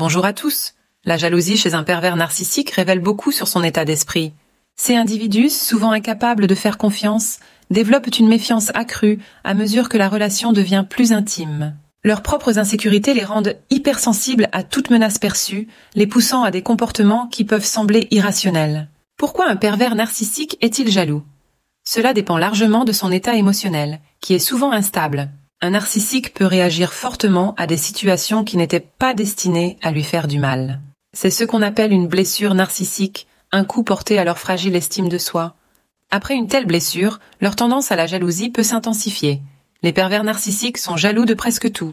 Bonjour à tous. La jalousie chez un pervers narcissique révèle beaucoup sur son état d'esprit. Ces individus, souvent incapables de faire confiance, développent une méfiance accrue à mesure que la relation devient plus intime. Leurs propres insécurités les rendent hypersensibles à toute menace perçue, les poussant à des comportements qui peuvent sembler irrationnels. Pourquoi un pervers narcissique est-il jaloux? Cela dépend largement de son état émotionnel, qui est souvent instable. Un narcissique peut réagir fortement à des situations qui n'étaient pas destinées à lui faire du mal. C'est ce qu'on appelle une blessure narcissique, un coup porté à leur fragile estime de soi. Après une telle blessure, leur tendance à la jalousie peut s'intensifier. Les pervers narcissiques sont jaloux de presque tout.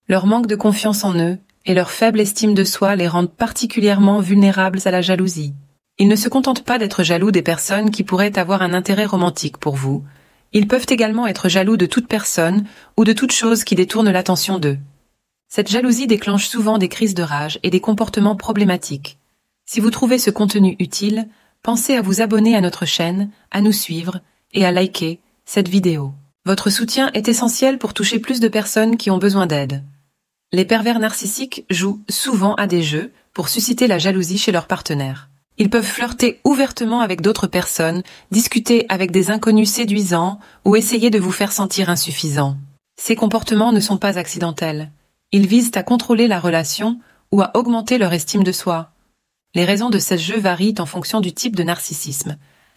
Leur manque de confiance en eux et leur faible estime de soi les rendent particulièrement vulnérables à la jalousie. Ils ne se contentent pas d'être jaloux des personnes qui pourraient avoir un intérêt romantique pour vous. Ils peuvent également être jaloux de toute personne ou de toute chose qui détourne l'attention d'eux. Cette jalousie déclenche souvent des crises de rage et des comportements problématiques. Si vous trouvez ce contenu utile, pensez à vous abonner à notre chaîne, à nous suivre et à liker cette vidéo. Votre soutien est essentiel pour toucher plus de personnes qui ont besoin d'aide. Les pervers narcissiques jouent souvent à des jeux pour susciter la jalousie chez leurs partenaires. Ils peuvent flirter ouvertement avec d'autres personnes, discuter avec des inconnus séduisants ou essayer de vous faire sentir insuffisant. Ces comportements ne sont pas accidentels. Ils visent à contrôler la relation ou à augmenter leur estime de soi. Les raisons de ces jeux varient en fonction du type de narcissisme.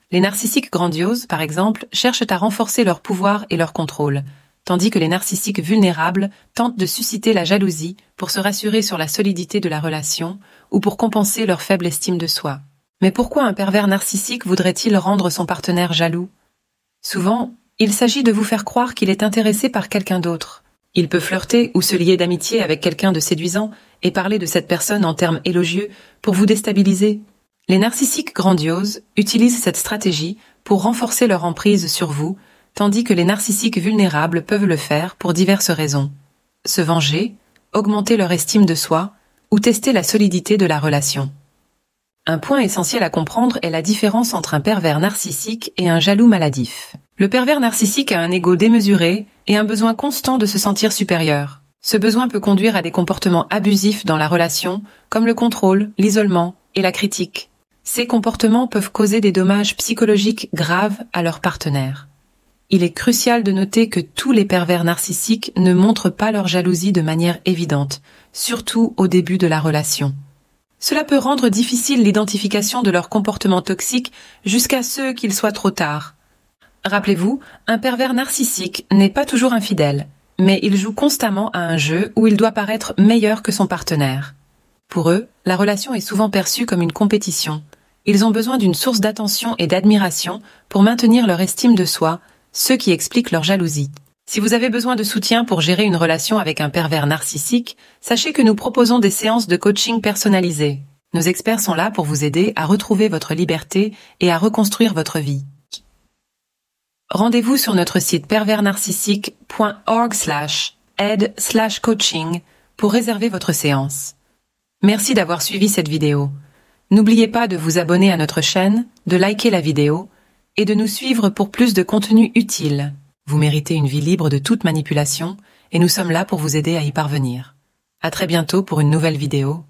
Les narcissiques grandioses, par exemple, cherchent à renforcer leur pouvoir et leur contrôle, tandis que les narcissiques vulnérables tentent de susciter la jalousie pour se rassurer sur la solidité de la relation ou pour compenser leur faible estime de soi. Mais pourquoi un pervers narcissique voudrait-il rendre son partenaire jaloux? Souvent, il s'agit de vous faire croire qu'il est intéressé par quelqu'un d'autre. Il peut flirter ou se lier d'amitié avec quelqu'un de séduisant et parler de cette personne en termes élogieux pour vous déstabiliser. Les narcissiques grandioses utilisent cette stratégie pour renforcer leur emprise sur vous, tandis que les narcissiques vulnérables peuvent le faire pour diverses raisons. Se venger, augmenter leur estime de soi ou tester la solidité de la relation. Un point essentiel à comprendre est la différence entre un pervers narcissique et un jaloux maladif. Le pervers narcissique a un ego démesuré et un besoin constant de se sentir supérieur. Ce besoin peut conduire à des comportements abusifs dans la relation, comme le contrôle, l'isolement et la critique. Ces comportements peuvent causer des dommages psychologiques graves à leur partenaire. Il est crucial de noter que tous les pervers narcissiques ne montrent pas leur jalousie de manière évidente, surtout au début de la relation. Cela peut rendre difficile l'identification de leur comportement toxique jusqu'à ce qu'il soit trop tard. Rappelez-vous, un pervers narcissique n'est pas toujours infidèle, mais il joue constamment à un jeu où il doit paraître meilleur que son partenaire. Pour eux, la relation est souvent perçue comme une compétition. Ils ont besoin d'une source d'attention et d'admiration pour maintenir leur estime de soi, ce qui explique leur jalousie. Si vous avez besoin de soutien pour gérer une relation avec un pervers narcissique, sachez que nous proposons des séances de coaching personnalisées. Nos experts sont là pour vous aider à retrouver votre liberté et à reconstruire votre vie. Rendez-vous sur notre site perversnarcissique.org/aide/coaching pour réserver votre séance. Merci d'avoir suivi cette vidéo. N'oubliez pas de vous abonner à notre chaîne, de liker la vidéo et de nous suivre pour plus de contenu utile. Vous méritez une vie libre de toute manipulation et nous sommes là pour vous aider à y parvenir. À très bientôt pour une nouvelle vidéo.